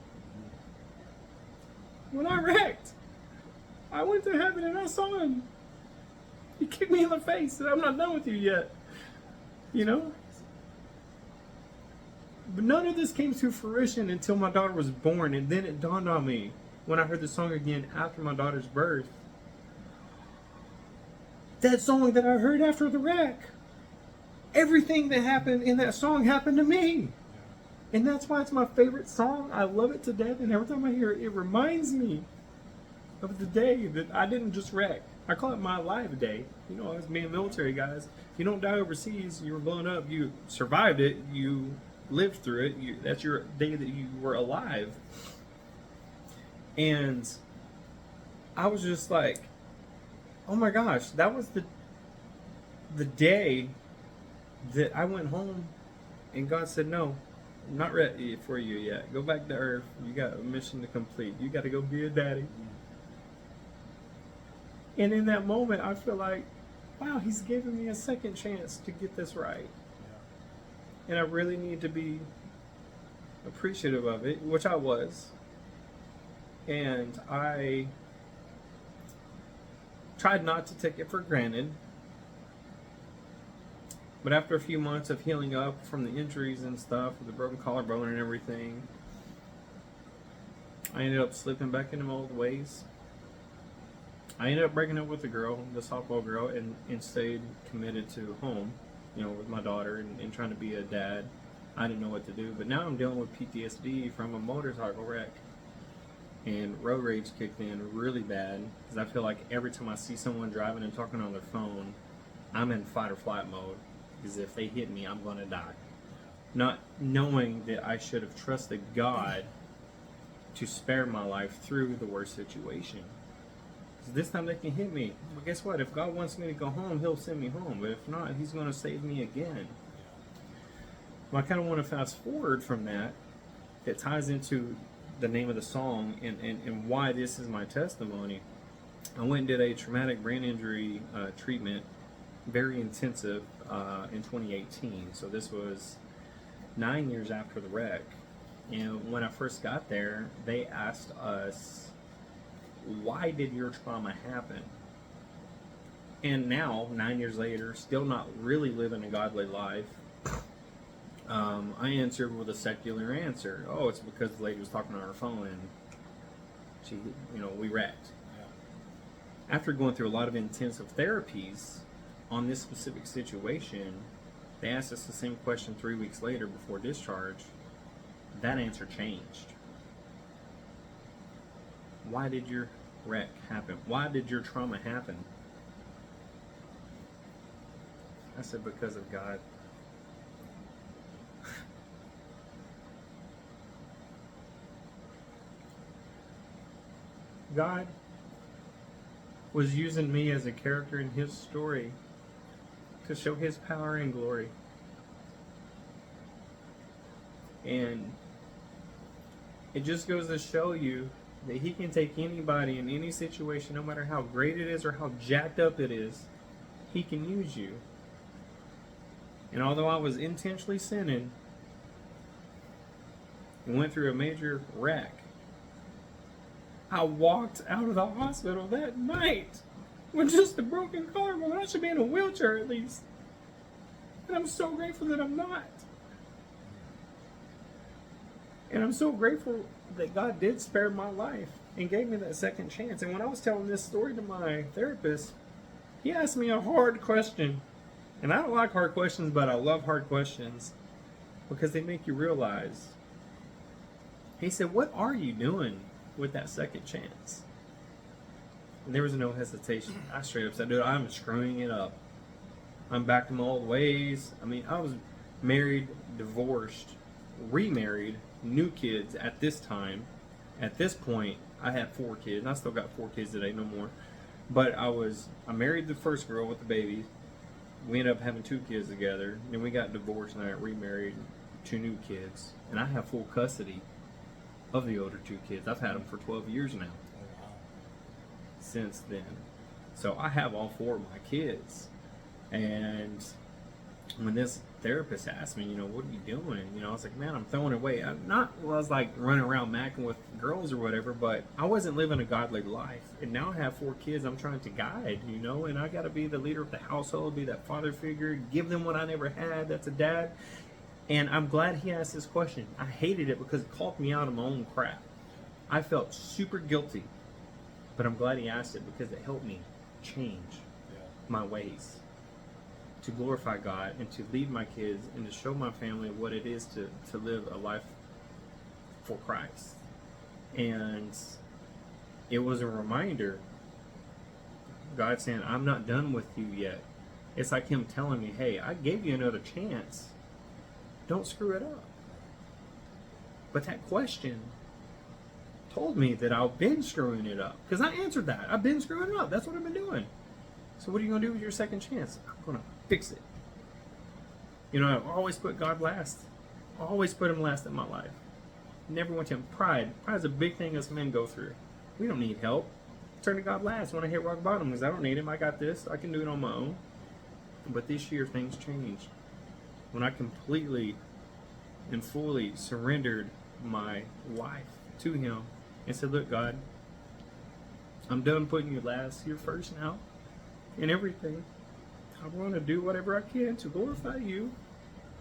When I wrecked, I went to heaven and I saw him. He kicked me in the face, and I'm not done with you yet. But none of this came to fruition until my daughter was born, and then it dawned on me when I heard the song again after my daughter's birth. That song that I heard after the wreck, everything that happened in that song happened to me. And that's why it's my favorite song. I love it to death, and every time I hear it, it reminds me of the day that I didn't just wreck. I call it my live day. You know, as being military guys, you don't die overseas. You were blown up. You survived it. You lived through it. That's your day that you were alive. And I was just like, oh my gosh, that was the day that I went home and God said, no, I'm not ready for you yet. Go back to earth. You got a mission to complete. You got to go be a daddy. And in that moment, I feel like, wow, he's giving me a second chance to get this right. And I really need to be appreciative of it, which I was. And I tried not to take it for granted. But after a few months of healing up from the injuries and stuff, with the broken collarbone and everything, I ended up slipping back into my old ways. I ended up breaking up with the girl, the softball girl, and stayed committed to home, you know, with my daughter and trying to be a dad. I didn't know what to do, but now I'm dealing with PTSD from a motorcycle wreck. And road rage kicked in really bad because I feel like every time I see someone driving and talking on their phone, I'm in fight or flight mode because if they hit me, I'm going to die. Not knowing that I should have trusted God to spare my life through the worst situation. Because this time they can hit me. But guess what? If God wants me to go home, He'll send me home. But if not, He's going to save me again. Well, I kind of want to fast forward from that. It ties into the name of the song and why this is my testimony. I went and did a traumatic brain injury treatment, very intensive, in 2018. So this was 9 years after the wreck. And when I first got there, they asked us, why did your trauma happen? And now, 9 years later, still not really living a godly life, I answered with a secular answer. Oh, it's because the lady was talking on her phone and she, you know, we wrecked. Yeah. After going through a lot of intensive therapies on this specific situation, they asked us the same question 3 weeks later before discharge. That answer changed. Why did your wreck happen? Why did your trauma happen? I said, because of God. God was using me as a character in His story to show His power and glory. And it just goes to show you that He can take anybody in any situation, no matter how great it is or how jacked up it is, He can use you. And although I was intentionally sinning and went through a major wreck, I walked out of the hospital that night with just a broken collarbone. I should be in a wheelchair at least. And I'm so grateful that I'm not. And I'm so grateful that God did spare my life and gave me that second chance. And when I was telling this story to my therapist, he asked me a hard question. And I don't like hard questions, but I love hard questions because they make you realize. He said, what are you doing with that second chance? And there was no hesitation. I straight up said, dude, I'm screwing it up. I'm back to my old ways. I mean, I was married, divorced, remarried, new kids at this time. At this point, I had 4 kids. I still got 4 kids today, no more. But I married the first girl with the baby. We ended up having 2 kids together. Then we got divorced and I got remarried, 2 new kids. And I have full custody of the older 2 kids. I've had them for 12 years now. Oh, wow. Since then. So I have all 4 of my kids. And when this therapist asked me, you know, what are you doing? You know, I was like, man, I'm throwing it away. I was like running around macking with girls or whatever, but I wasn't living a godly life. And now I have 4 kids I'm trying to guide, you know, and I got to be the leader of the household, be that father figure, give them what I never had. That's a dad. And I'm glad he asked this question. I hated it because it called me out of my own crap. I felt super guilty, but I'm glad he asked it because it helped me change my ways to glorify God and to lead my kids and to show my family what it is to live a life for Christ. And it was a reminder. God saying, I'm not done with you yet. It's like him telling me, hey, I gave you another chance. Don't screw it up. But that question told me that I've been screwing it up. Because I answered that. I've been screwing it up. That's what I've been doing. So what are you going to do with your second chance? I'm going to fix it. You know, I always put God last. I always put him last in my life. Never went to him. Pride. Pride is a big thing us men go through. We don't need help. Turn to God last when I hit rock bottom because I don't need him. I got this. I can do it on my own. But this year things changed. When I completely and fully surrendered my life to him and said, look, God, I'm done putting you last. You're first now in everything. I want to do whatever I can to glorify you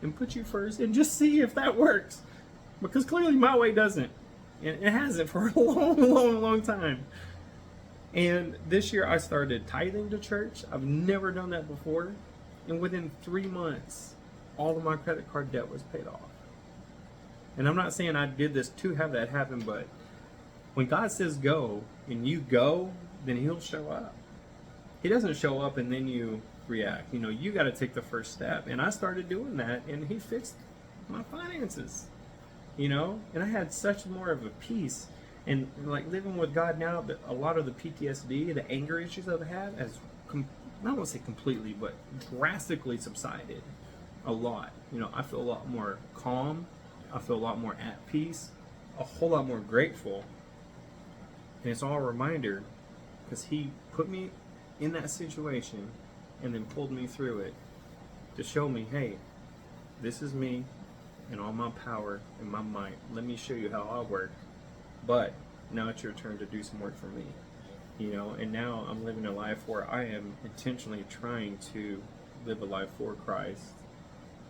and put you first and just see if that works. Because clearly my way doesn't. And it hasn't for a long time. And this year I started tithing to church. I've never done that before. And within 3 months, all of my credit card debt was paid off. And I'm not saying I did this to have that happen, but when God says go, and you go, then he'll show up. He doesn't show up and then you react. You know, you got to take the first step. And I started doing that, and he fixed my finances. You know, and I had such more of a peace. And like living with God now, a lot of the PTSD, the anger issues I've had has, I won't say completely, but drastically subsided a lot. You know, I feel a lot more calm. I feel a lot more at peace, a whole lot more grateful. And it's all a reminder because he put me in that situation and then pulled me through it to show me, hey, this is me and all my power and my might. Let me show you how I work. But now it's your turn to do some work for me. You know, and now I'm living a life where I am intentionally trying to live a life for Christ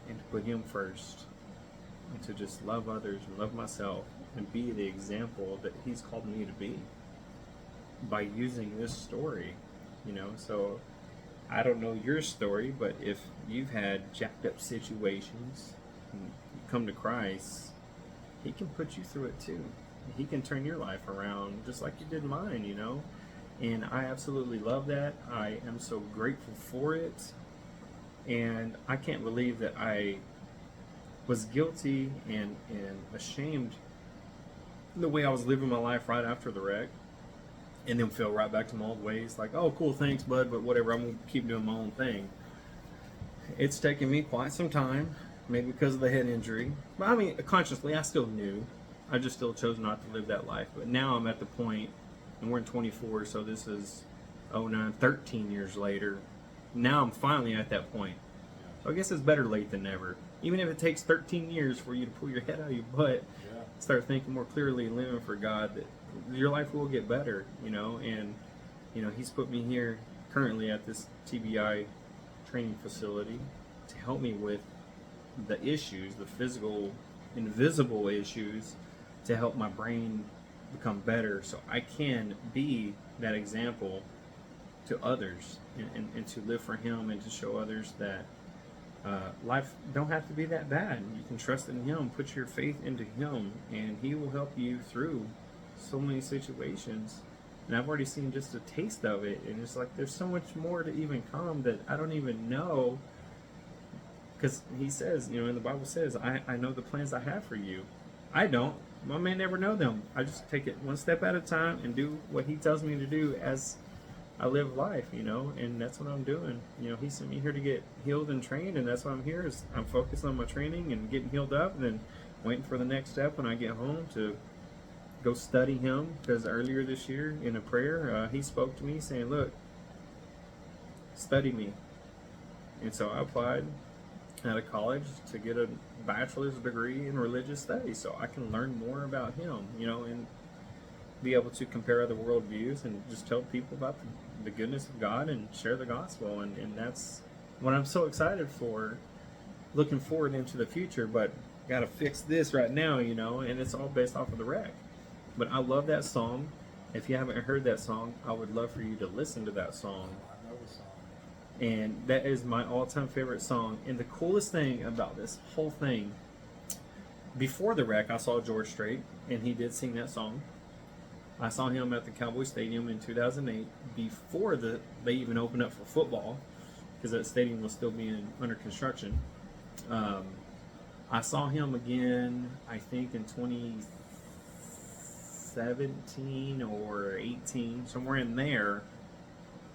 and to put him first and to just love others and love myself and be the example that he's called me to be by using this story. You know, so I don't know your story, but if you've had jacked up situations and you come to Christ, he can put you through it too. He can turn your life around just like you did mine, you know. And I absolutely love that. I am so grateful for it. And I can't believe that I was guilty and ashamed the way I was living my life right after the wreck. And then fell right back to my old ways. Like, oh, cool, thanks, bud, but whatever, I'm going to keep doing my own thing. It's taken me quite some time, maybe because of the head injury. But I mean, consciously, I still knew. I just still chose not to live that life. But now I'm at the point, and we're in 24, so this is 13 years later. Now I'm finally at that point. So I guess it's better late than never. Even if it takes 13 years for you to pull your head out of your butt, start thinking more clearly and living for God, that your life will get better, you know. And, you know, he's put me here currently at this TBI training facility to help me with the issues, the physical, invisible issues, to help my brain become better so I can be that example to others and to live for him and to show others that life don't have to be that bad. You can trust in him, put your faith into him, and he will help you through so many situations. And I've already seen just a taste of it, and it's like there's so much more to even come that I don't even know. Because he says, you know, in the Bible says, I know the plans I have for you. I don't. I may never know them. I just take it one step at a time and do what he tells me to do as I live life, you know, and that's what I'm doing. You know, he sent me here to get healed and trained, and that's why I'm here. Is I'm focused on my training and getting healed up, and then waiting for the next step when I get home to go study him. Because earlier this year in a prayer, he spoke to me saying, look, study me. And so I applied out of college to get a bachelor's degree in religious studies so I can learn more about him, you know, and be able to compare other worldviews and just tell people about the goodness of God and share the gospel. And that's what I'm so excited for, looking forward into the future. But got to fix this right now, you know, and it's all based off of the wreck. But I love that song. If you haven't heard that song, I would love for you to listen to that song. And that is my all-time favorite song. And the coolest thing about this whole thing, before the wreck, I saw George Strait, and he did sing that song. I saw him at the Cowboy Stadium in 2008 before they even opened up for football, because that stadium was still being under construction. I saw him again, I think, in 2017 or 18, somewhere in there,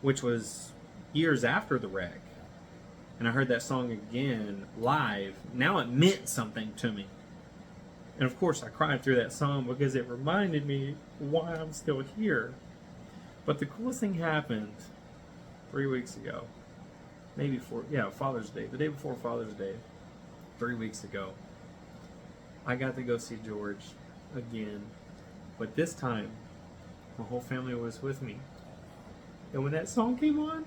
which was years after the wreck. And I heard that song again live. Now it meant something to me. And of course, I cried through that song because it reminded me why I'm still here. But the coolest thing happened 3 weeks ago. Maybe Father's Day. The day before Father's Day, 3 weeks ago. I got to go see George again. But this time, my whole family was with me. And when that song came on,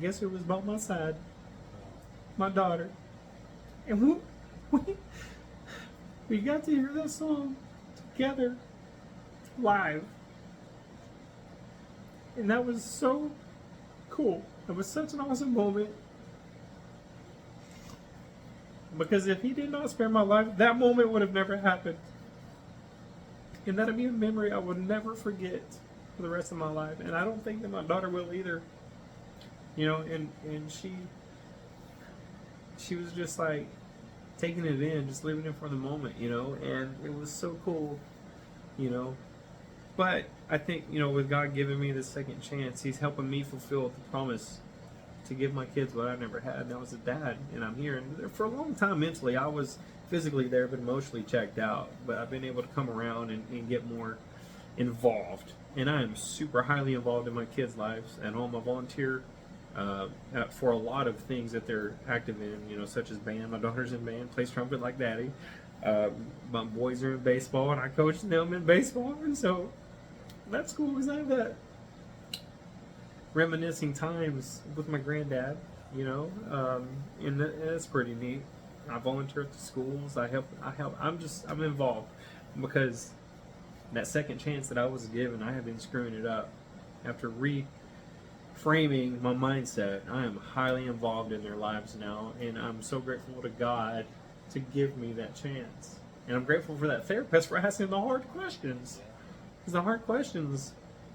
guess who was by my side? My daughter. And we got to hear that song together, live. And that was so cool. It was such an awesome moment. Because if he did not spare my life, that moment would have never happened. And that'll be a memory I will never forget for the rest of my life. And I don't think that my daughter will either. You know, and she was just like taking it in, just living it for the moment, you know, and it was so cool, you know. But I think, you know, with God giving me this second chance, He's helping me fulfill the promise to give my kids what I never had, and that was a dad. And I'm here. And for a long time, mentally, I was physically there, but emotionally checked out. But I've been able to come around and get more involved. And I am super highly involved in my kids' lives. At home, I volunteer for a lot of things that they're active in, you know, such as band. My daughter's in band, plays trumpet like daddy. My boys are in baseball, and I coach them in baseball. And so that's cool because I have that reminiscing times with my granddad, you know, and that's pretty neat. I volunteer at the schools. I help. I'm involved because that second chance that I was given, I have been screwing it up. After reframing my mindset, I am highly involved in their lives now, and I'm so grateful to God to give me that chance. And I'm grateful for that therapist for asking the hard questions, because the hard questions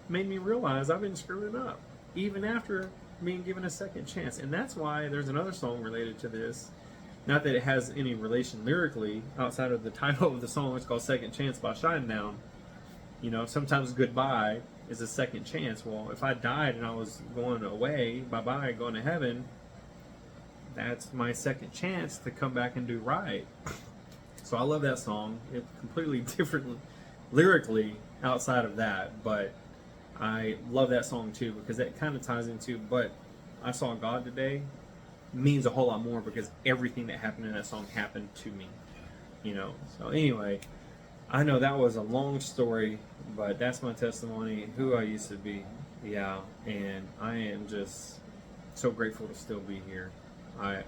made me realize I've been screwing up, even after being given a second chance. And that's why there's another song related to this. Not that it has any relation lyrically outside of the title of the song. It's called Second Chance by Shinedown. You know, sometimes goodbye is a second chance. Well, if I died and I was going away, bye-bye, going to heaven, that's my second chance to come back and do right. So I love that song. It's completely different lyrically outside of that, but I love that song too because that kind of ties into, but I saw God today means a whole lot more because everything that happened in that song happened to me, you know. So anyway, I know that was a long story, but that's my testimony, who I used to be. Yeah, and I am just so grateful to still be here. I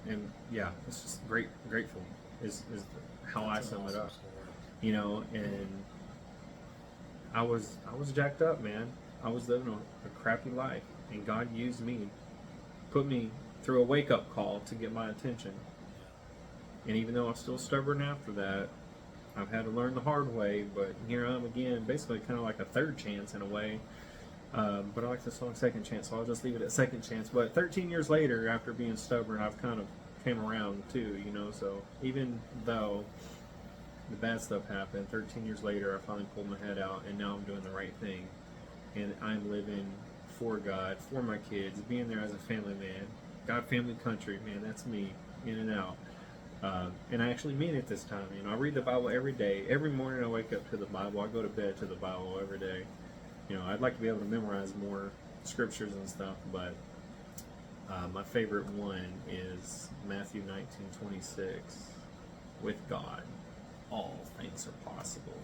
am, yeah, it's just grateful is how I sum it up, you know. And I was jacked up, man. I was living a crappy life, and God used me, put me through a wake-up call to get my attention. And even though I'm still stubborn after that, I've had to learn the hard way, but here I am again, basically kind of like a third chance in a way. But I like the song Second Chance, so I'll just leave it at Second Chance. But 13 years later, after being stubborn, I've kind of came around too, you know. So even though the bad stuff happened, 13 years later, I finally pulled my head out, and now I'm doing the right thing. And I'm living for God, for my kids, being there as a family man. God, family, country, man, that's me, in and out. And I actually mean it this time. You know, I read the Bible every day. Every morning I wake up to the Bible. I go to bed to the Bible every day. You know, I'd like to be able to memorize more scriptures and stuff, but my favorite one is Matthew 19:26. With God, all things are possible.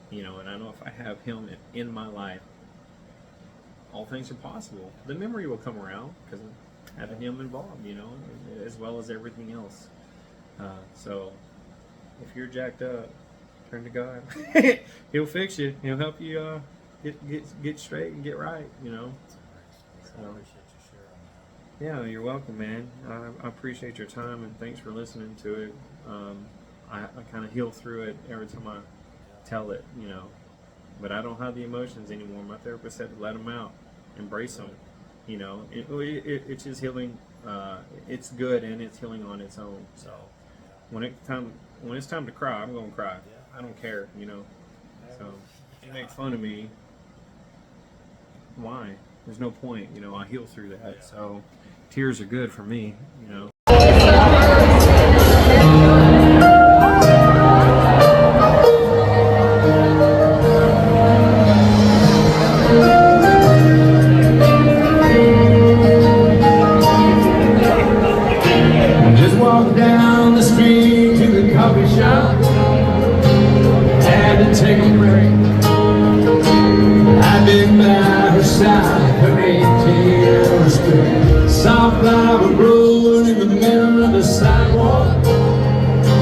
You know, and I know if I have Him in my life, all things are possible. The memory will come around because I'm having Him involved, you know, as well as everything else. So if you're jacked up, turn to God. He'll fix you. He'll help you get straight and get right, you know. So, I appreciate you sharing that. yeah, you're welcome, man. I appreciate your time, and thanks for listening to it. I kind of heal through it every time I tell it, you know. But I don't have the emotions anymore. My therapist said to let them out, embrace them. You know, it's just healing. It's good and it's healing on its own. So when it's time to cry, I'm gonna cry. I don't care, you know. So if you make fun of me, why? There's no point, you know. I heal through that. So tears are good for me, you know. Just walked down the street to the coffee shop. Had to take a break. I've been by her side for 18 hours straight. Saw a flower growing in the middle of the sidewalk,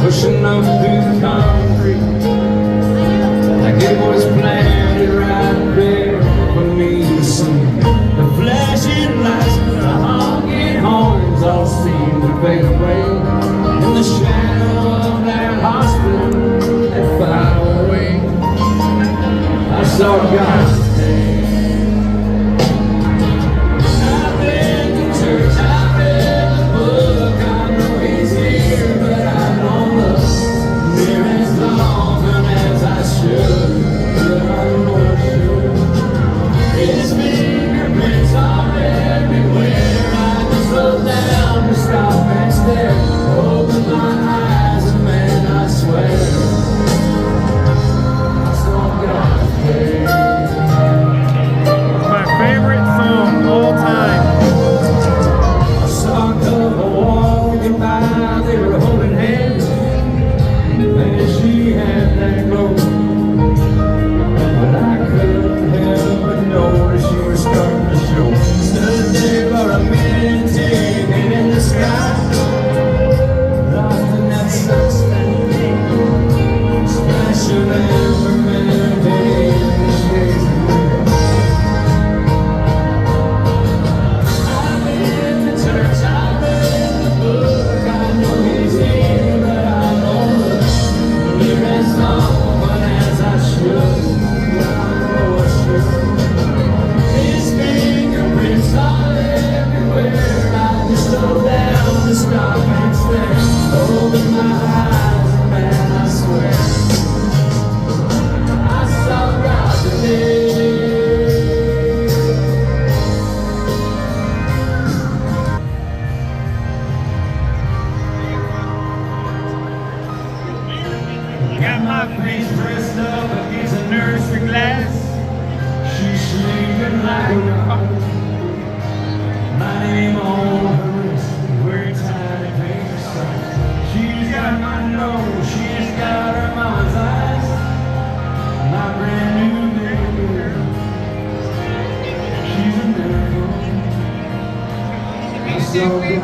pushing up through the concrete. Like it was planted right there for me to see. The flashing lights, the honking horns all seem to fade away in the shadow of that hospital that far away. I saw God. I've been to church, I've read the book, I know He's here, but I don't look near as often as I should. But I know I should. His fingerprints are everywhere. I just slow down to stop and stare. Open my eyes and man, I swear I saw God there. My favorite song of all time. I saw a couple walking by, they were holding hands, and she had that glow. But I couldn't help but notice she was starting to show. Stood there for a minute, taking in the sky, lost in that sunset, splashing every minute in the shades of blue. I've been to church, I've read the book, I know He's here, but I don't look near as often as I should. I know I should. His fingerprints are everywhere. I just slow down to stop and stare. Open my eyes and man, I swear I saw God today. Got my face dressed up against a nursery glass. She's sleeping like a rock. My name on her wrist, wearing tiny pink socks. She's got my nose, she's got her mama's eyes. My brand new baby girl, she's a miracle. I saw God.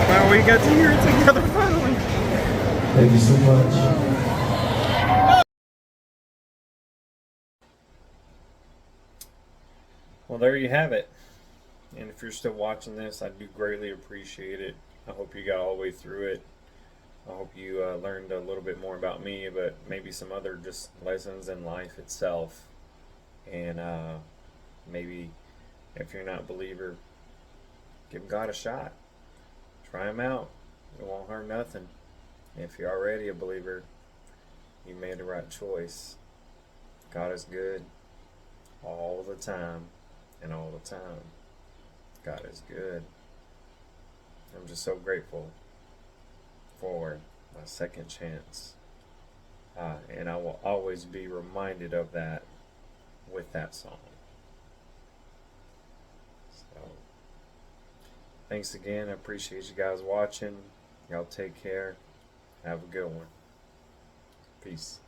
Wow, we got to hear it together finally. Thank you so much. Well, there you have it. And if you're still watching this, I do greatly appreciate it. I hope you got all the way through it. I hope you learned a little bit more about me, but maybe some other just lessons in life itself. And maybe if you're not a believer, give God a shot. Try Him out. It won't hurt nothing. If you're already a believer, you made the right choice. God is good all the time and all the time. God is good. I'm just so grateful for my second chance. And I will always be reminded of that with that song. So, thanks again. I appreciate you guys watching. Y'all take care. Have a good one. Peace.